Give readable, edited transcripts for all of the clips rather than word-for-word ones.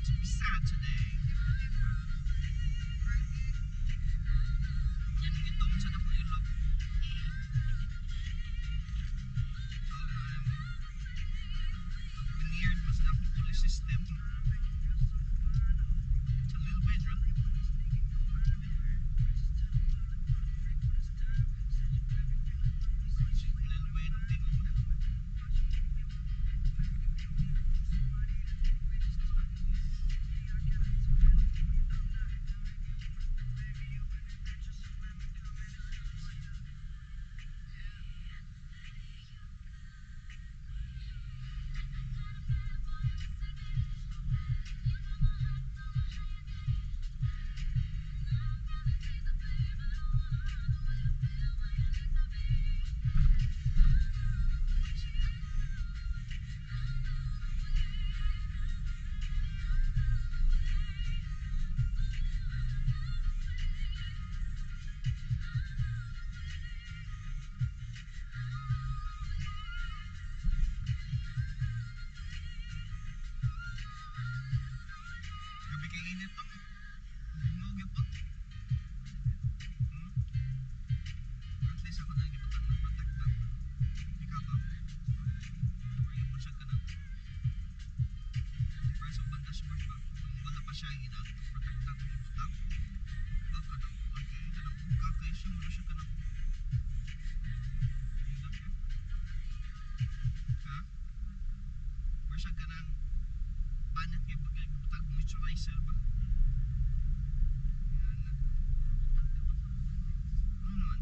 to be sad today. Yan ang ito sa dakong ilog. Weird mas dakong police system. It's a little bit, right? Grabe kay init to. Mo gyapon. At least ako na gibutang ng protector. Ikaw ba? Yung mo siya ka na. Press of dashboard ba? Kung wala pa siya ina protector ng gibutang. Baka daw okay na lang buka kay siya mo siya ka na. Ha? Or siya ka nang banat kay butang moisturizer ba? Ano naman?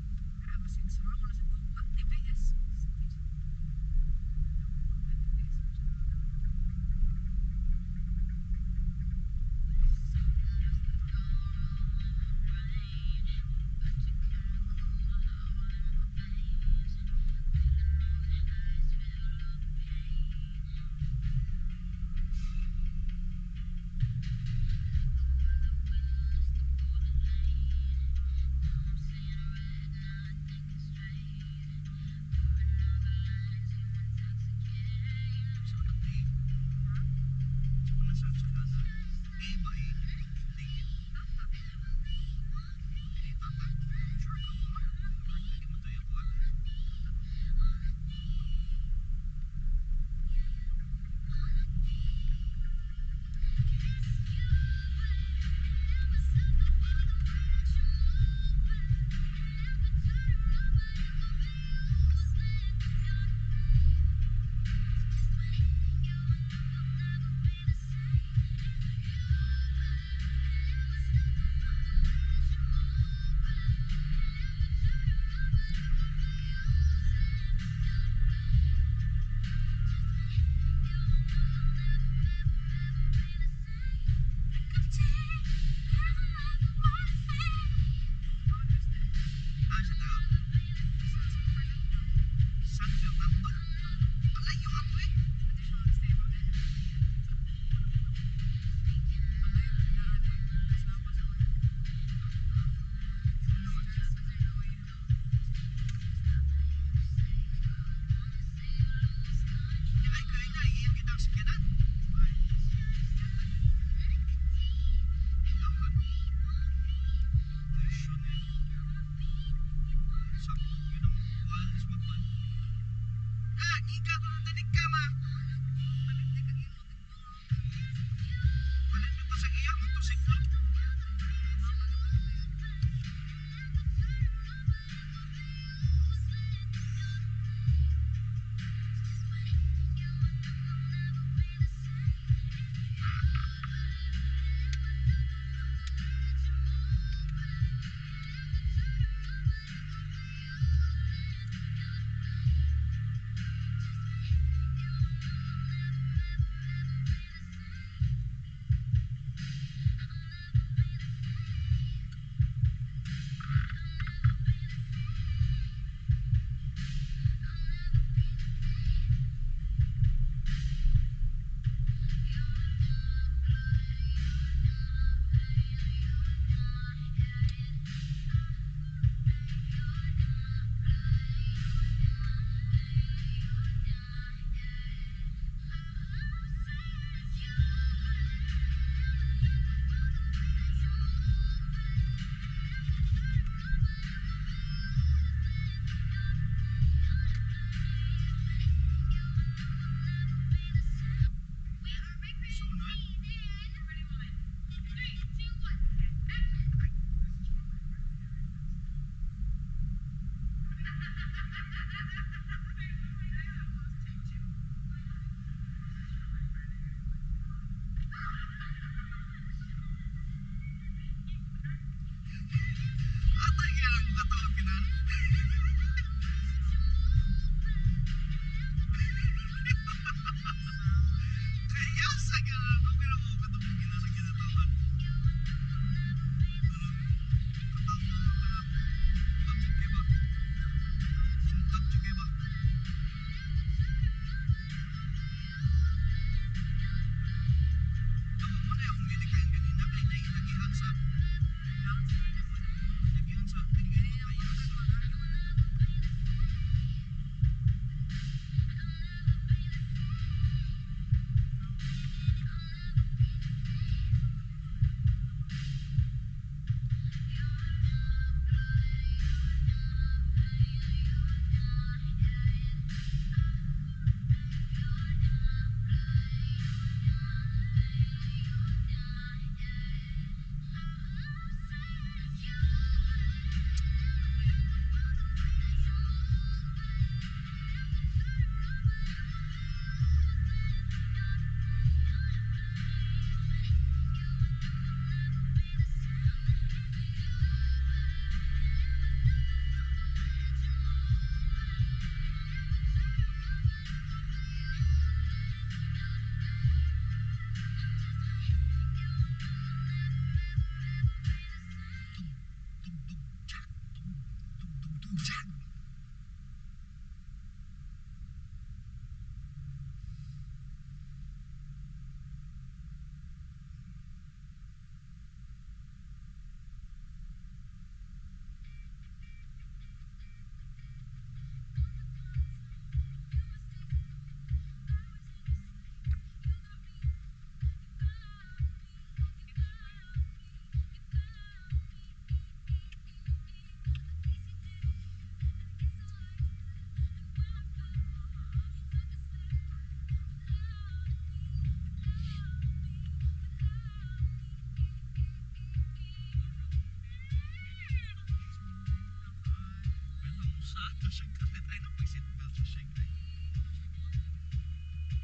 sa ato siya kalit. Ay, napag-seatbelt siya siya.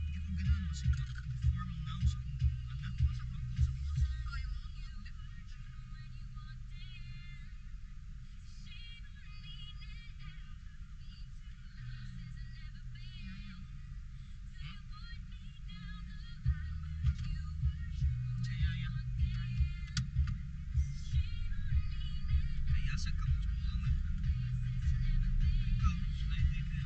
Hindi ko ganahan ba siya mag-inform now sa kung anak mo sa pag-usap. Kaya yan. Kaya sa kamutulangan. Ikaw, slide din kaya.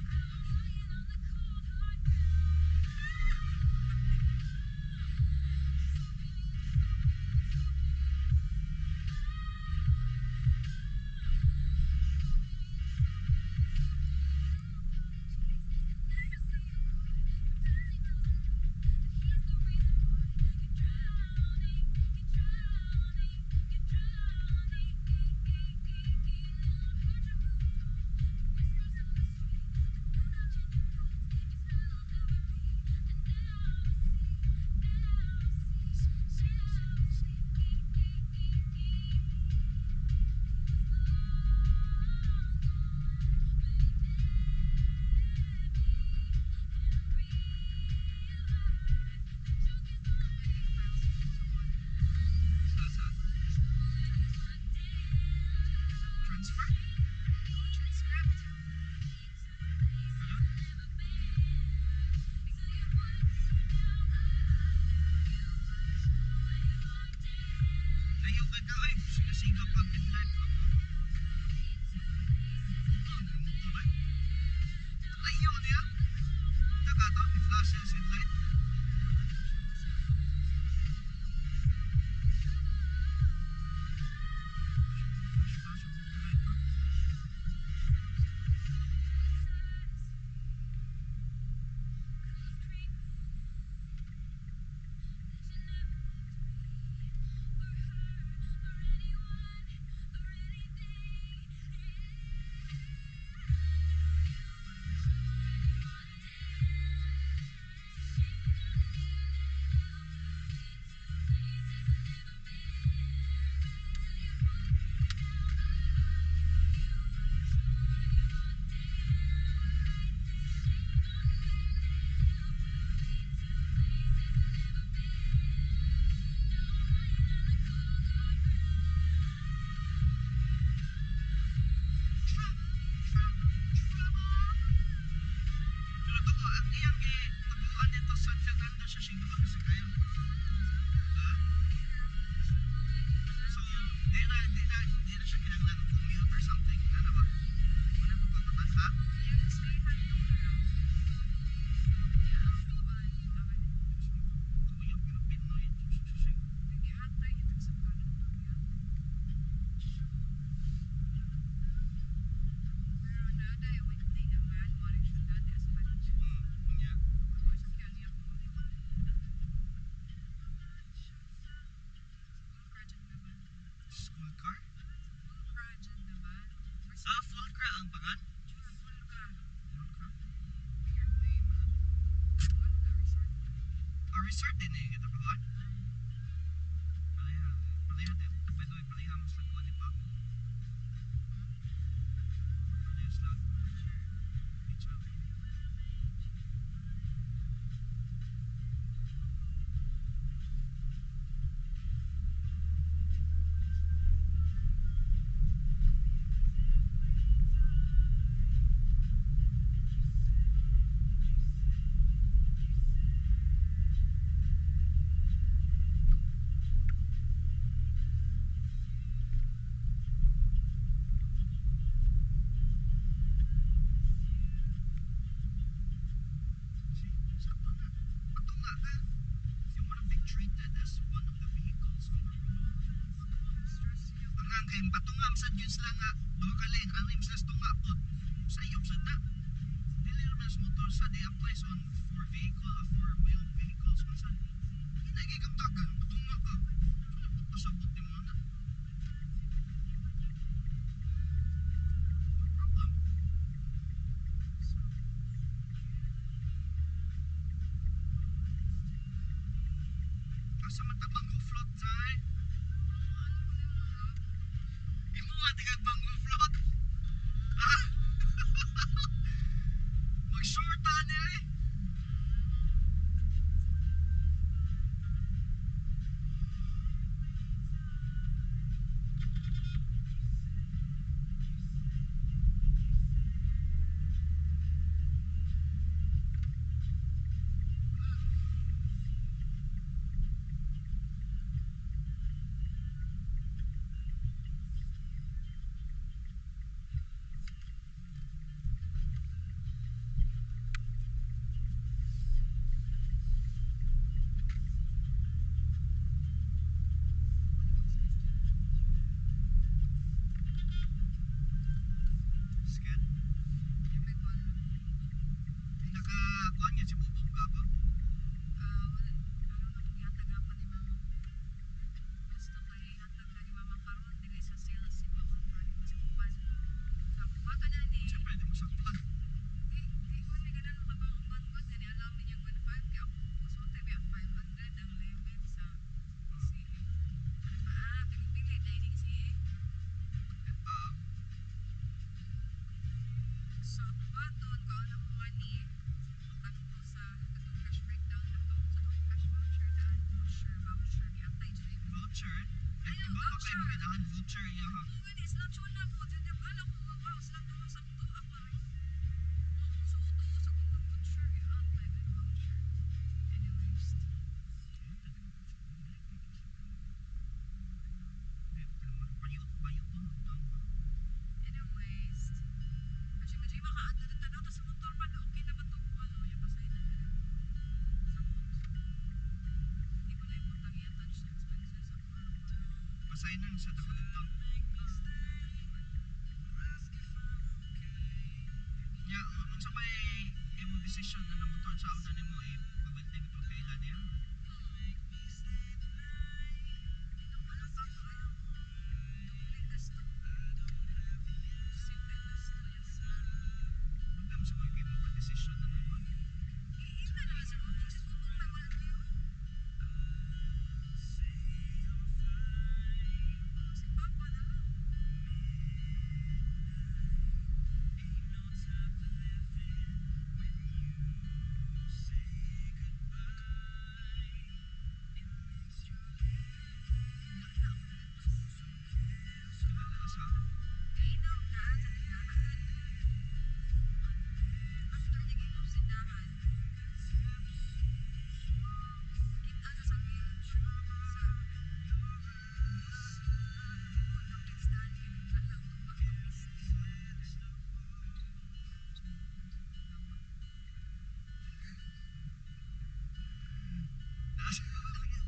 Sa transfer? Ano? Layo ka ka, ay. Siga-siga pag headlight ka mo. Ano mo to, ay? Layo niya. Taka to, i-flashes headlight. Flash ang headlight pa. Pero to ko, ang iyang tabuan dito San Fernando siya siyang duha sa kayo. Ha? So, di na siya kinahanglan og commute or something. Ano ba? Wala ko pagpapad, ha? Kuyog yung Pinoy. Yeah. School car? Ah, Fulcra ang pangan? Fulcra? Weird name, ah. A resort din eh, kita ba? Palihan. Palihan din. By the way, palihan mas lagwan ni Paco. Palihan slot. Each other. Sakto na. Ato nga ka. You wanna be treated as one of the vehicles on the road. Ang nga kay patungam sa Diyos lang nga. Duha ka lane. Ang rim sa tunga po. Sayop sa na. Dili naman sa motor sa they applies on four-wheeled vehicles. Masan? Hinagay kang tagan. Tunga ka. Ano po pasabot ni mo na? No problem. Asa man ta mango float, Zay? Imo nga tingag mango float? Ah! So ako ba doon, kauna mo nga ni, tanong ko sa katong cash breakdown na to, sa itong cash voucher daan, voucher, giantay dyan eh. Voucher? Ay, Ayaw, iba pa kayo voucher. maginahan voucher iya ha. Oo, gani, sila tuna po, dyan yung alam ko nga, wow, sila tuwa sa to, ako rin. So, tuwa sa kong voucher, giantay, may voucher. Anyways, Bayot to, lutang ba? anyways, kasi medyo makaadto din tanaw, tas sa motor pa, okay naman to kung ano, yung pasay na nila. Hindi ko na importang i-attach sa expenses, ako lang ba? Pasay na sa dako dito. Ya, unsa may imo desisyon na namoton sa una nimo pabalik ni pagkaila niya? Magdam sa mga imo pa desisyon na naman. Kilala sa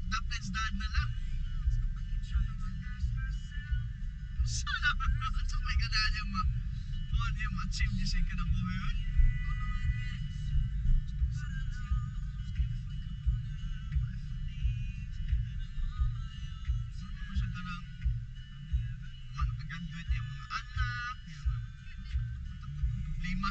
dapat daan na lang. Sana sa may ganaan niya kuha niya ma-achieve niya siya kinabuhi. Ano siya ganang kuha na pag-graduate yung mga anak, yung problema.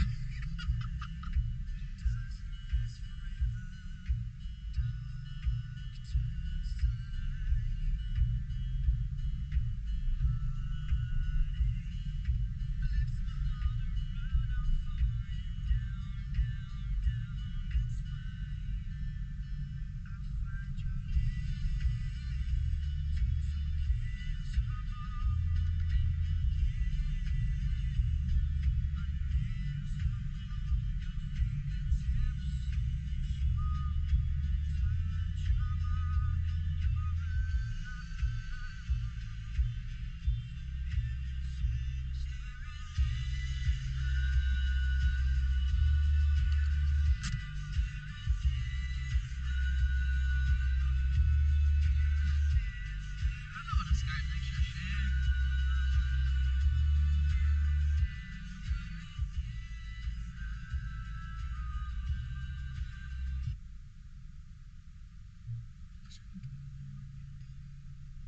Ano oras ka na siya siya?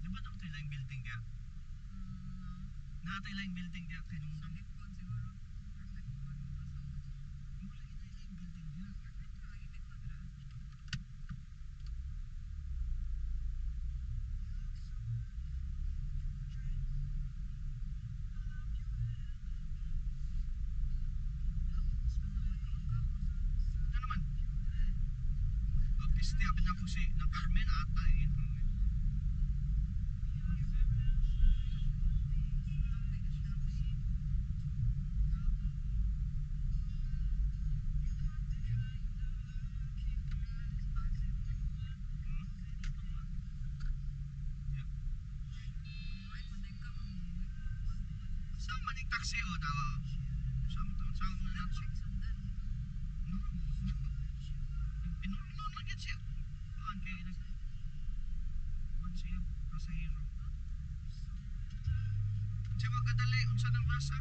Di ba nakatay lang building niya? Nakatay lang building niya kinungdang. Wala inay lang building niya. Ano naman? Obviously, abin ako si ng Carmen ata eh. Sama ning taxi o na sama to sama na nato. No. Pinuno lang yan siya. Kuan kay nag kuan siya pasahero. Siya magkadali unsa nang rasa?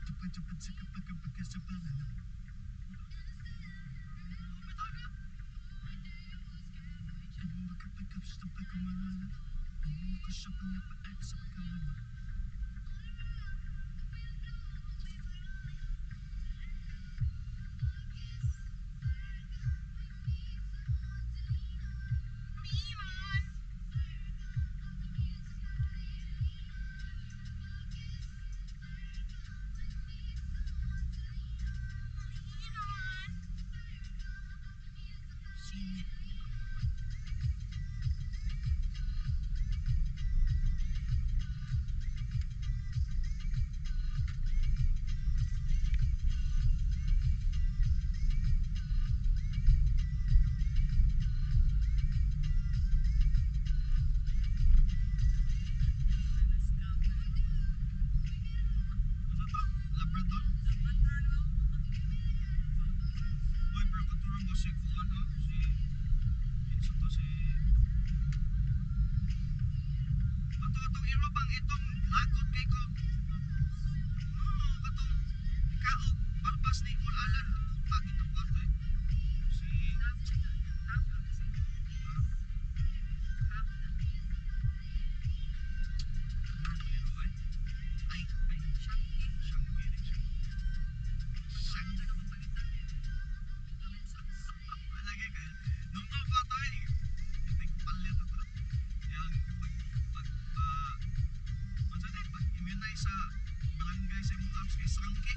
Cepat-cepat sa kapag-kapag-kasabalan. Kung makapagkapos ng pagkamalala, ang ko sa pangapaan sa pagkamalala. Singit. Ano to? Labrador? Uy, pero katulong mo si Kuan ha? Kinsa to si... Bato itong irobang itong lagot kay ko. Oo, katong ikaog barbas ni Ulalan. Pagod na po ito eh. Si... Marlero ay. Ay, Shangi rin siya. Shangi. Lagi kayo. Nung to pa to eh. Palit ito. Yung pag-immunize sa barangay sa mong apps kay Sangke.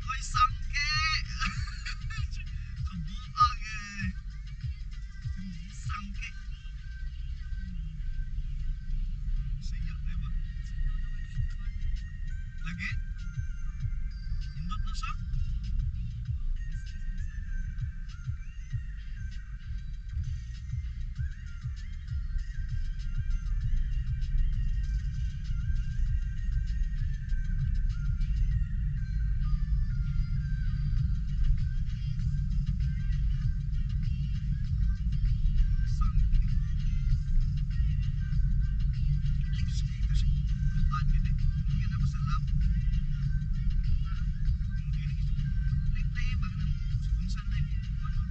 Oy, Sangke! Kabuang eh. Sangke. Siya, di ba? Lagi? Indot na siya? Sangke. Kasi bukan yun eh. Hindi na masalam. Play bang na kung saan na yung ano.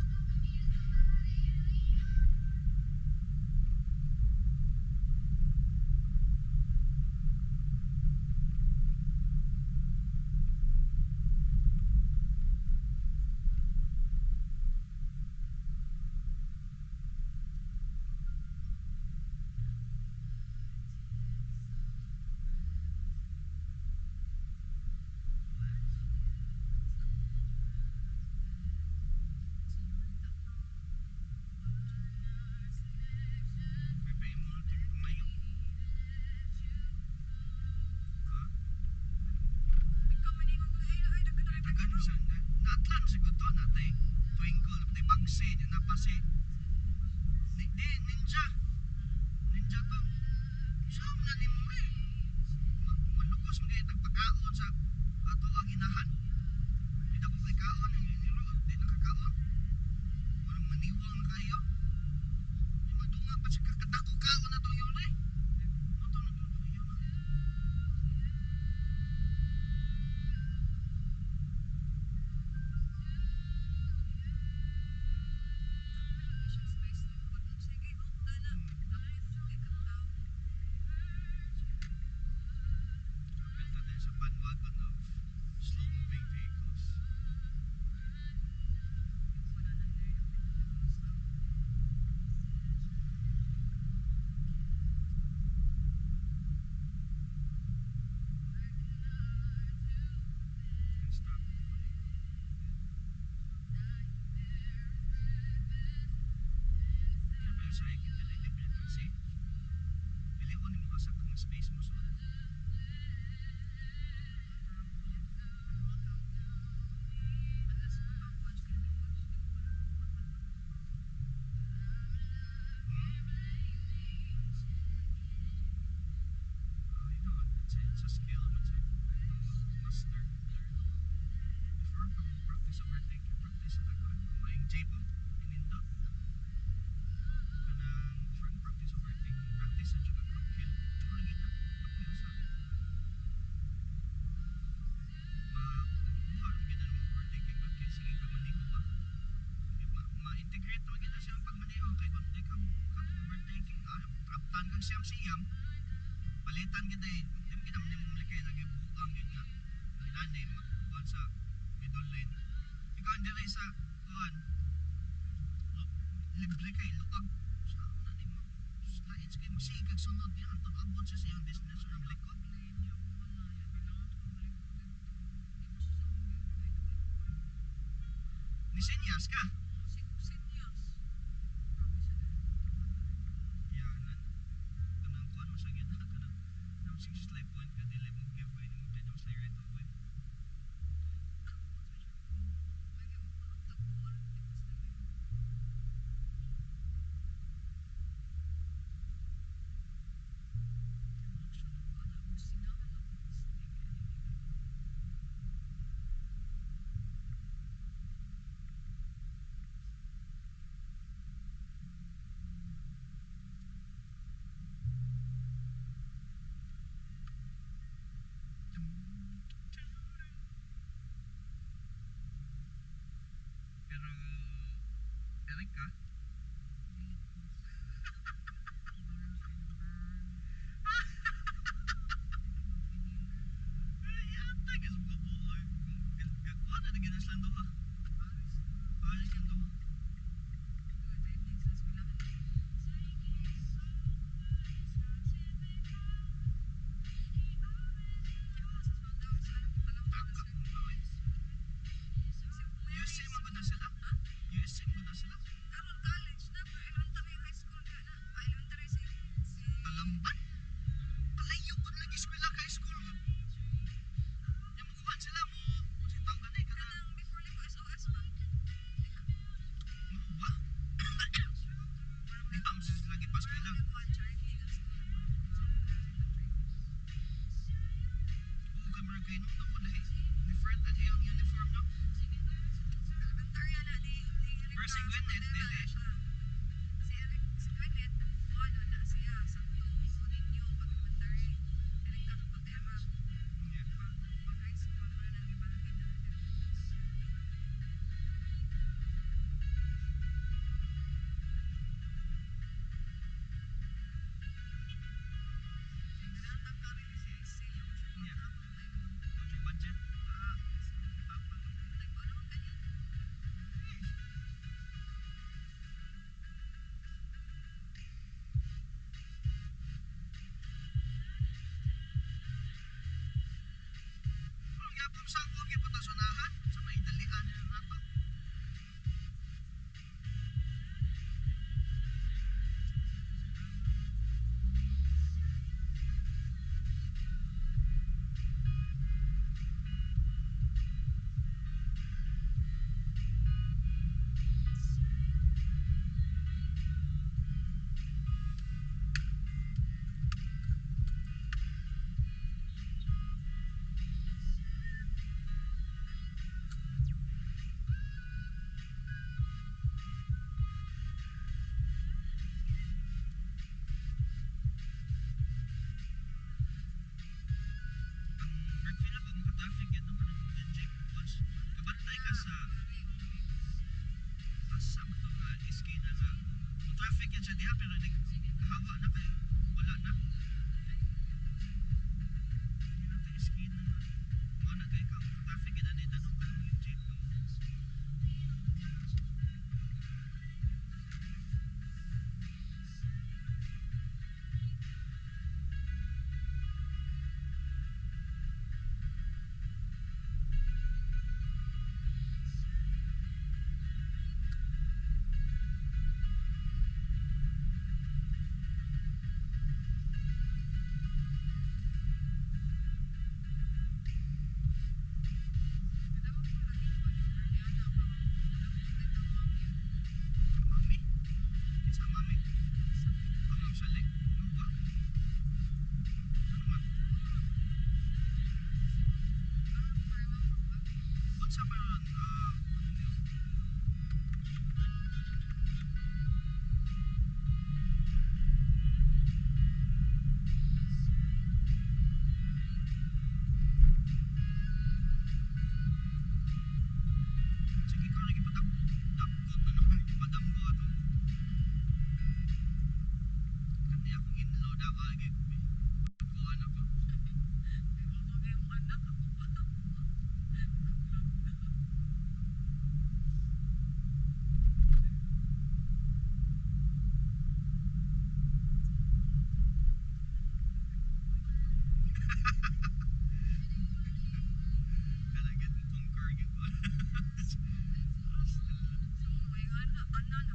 May mo natin kumayo. Ha? Tagan siya. Naatlan siguro to natay twinkle, natay bagsi, na si ninja. Ninja to. Siya na ni mo eh. Malukos mo kayo pagkaon sa ato ang inahan. Di na ko kay kaon, di nakakaon. Walang maniwang na kayo. Di madungag pa siya kakadako kaon na itong yun eh. Ito na ito yun ah. Travel na din sa bandwagon of slow-moving vehicles. Can stop. Travel sa ikin dili libre taxi. Pilion mo asa ka nga space mo so. Ay no, sa skill man sa master learn. Before pa mo practice overtake, practice sa tagaan. Kumaing J po, inindot. Kanang front practice overtake, practice sa juga clock kill. ma-integrate mo gina siyang pagmaneho kay kung di kang overtaking kaptan kang siyam-siyam palitan kita di mo ginamit mo kay nagibuang yun nga inanay magkuhan sa middle lane ikaw hindi rin sa kuhan libre kay lukag sa na ni mo slides kay masigag sunod niya antong abot sa siyang destination ng likod nisenyas ka yan kanang kuhan mo sa gina kanang 6 slide point ka dili mo giveaway ni mo dito slide right away pero Eric ka yata guys mabuhay kuhan na naginas lang doon alis lang doon takak mo kawin USM mo na sila USM mo na sila Karon college na pero elementary high school ka na. Elementary si Kalamban palayo ko lagi eskwela ka school yung makuhan sila mo kasi tao ganay ka na kanang before ni ko SOS ba? mo ba di ba mo sila lagi pa eskwela oo kamera kayo nung ako dahil different at yung uniform no Elementary na ni pero si Gwyneth dili Si Eric, si Gwyneth, ano na siya, Santo Niño, pag-elementary. Eric Castotera. yeah. Pag-high school, wala nang ibahagi na. Tingnan ka rin si Sila. Yeah. Okay, budget papa Nagpaano ang ganyan? ang yapon sa ako giputasunahan sa may dalian na nato ang perfil ako maka-traffic yan naman ang NJ once kabatay ka sa asa ba ito nga iskina nga traffic yan siya diha pero hawa na kay wala na hindi na ito iskina nga mga na kay ka maka-traffic yan anay tanong ka ng jeep no mami isa mami ma'am sali no ba ano man what's up around ano yun sige ko lagi patak dakot na naman ipadakot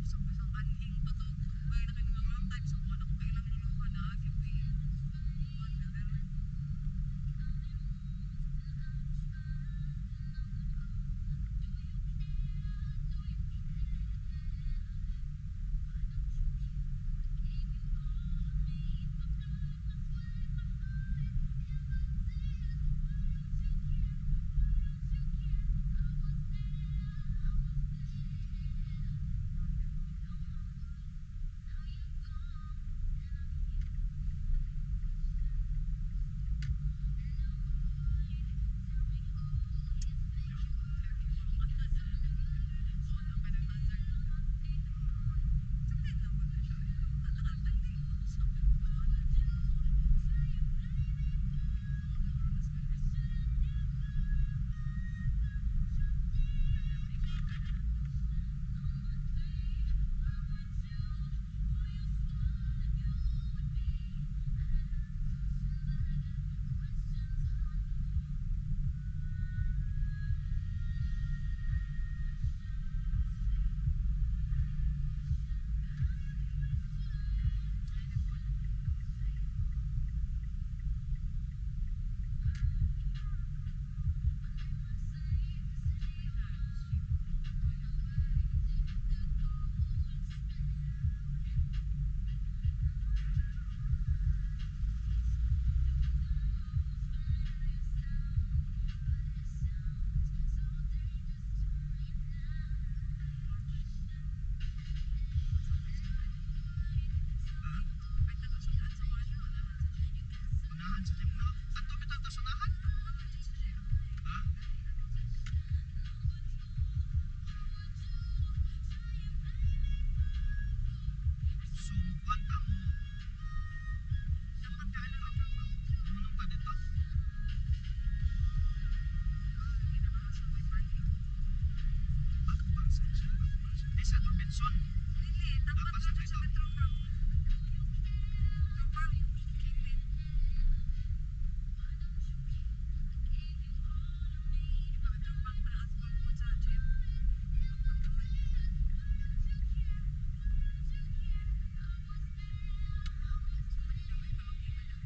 Isang anhing pa to. Kaya na kayo mga time sa kuha na kung kailang luluha na. Gibi. Kuhan na. Pero Ah, kahit nagkasudan sa kuha niyo. Unahan sa gym. unahan sa gym na. Ato bitaw ta sa unahan. Unahan dyan sa gym. Ha? So, kuwan ta mo. Dapat ka alam ng tropa. Munong ta dito. Lagi na ka sa may parking. Akbang sa siya. Akbang sa. Di sa Robinson. Dili, tapat Dapat ka sa dyan sa dito. Metro Bank. Metro Bank. Kilid. Di ba Metro Bank pa na asphalt po sa gym? Tapat naman. So, kanina may palaki ka dyan.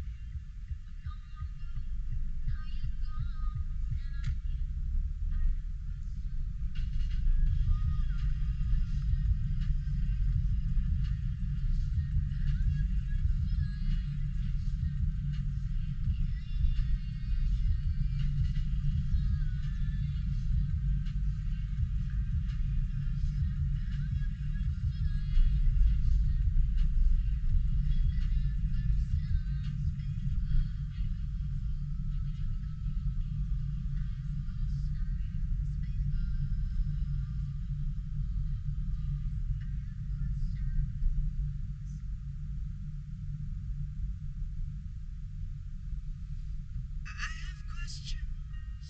I have questions.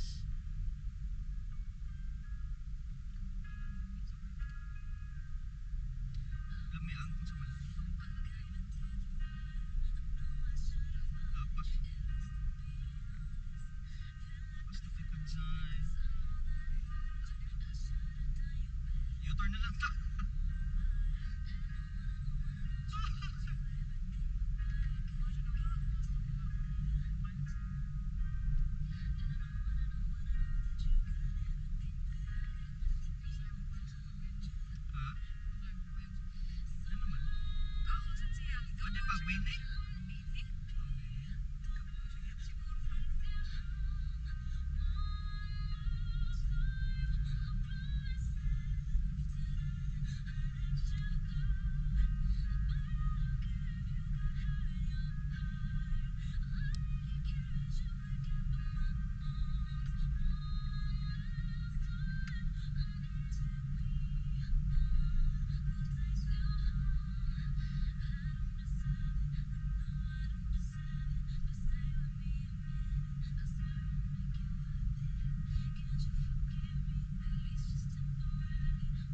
Lami ang kung sa man. Lapas. Lapas na pikad sa... U-turn na lang ta. Ha? Ano man? Kaon sa siya. O di ba, Winnie? Bini. Siguro na.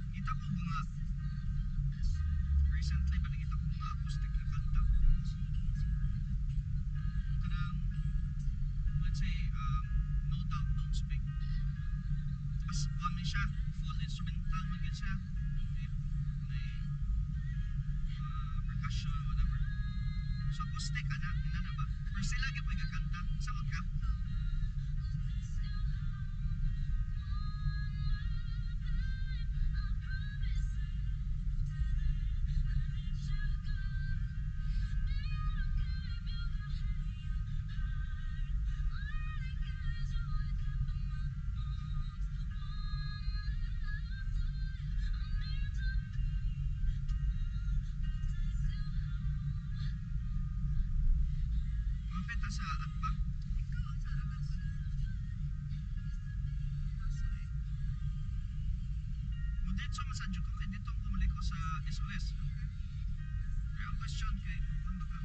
Kita ko mga... Recently pa nakita ko mga acoustic na kanta. Kanang... Let's say, No Doubt, Don't Speak. Mas buwan man siya. Full instrumental man yun siya. May acoustic, ana, na ba? Pero sila gyud po gakanta. Samot ka? Mapit sa atpa. Ikaw ang sa anak ko na. Pasay. Muditso masadyo ko kay dito ang pumalik ko sa SOS. Kaya ang question kay, ano ba ka?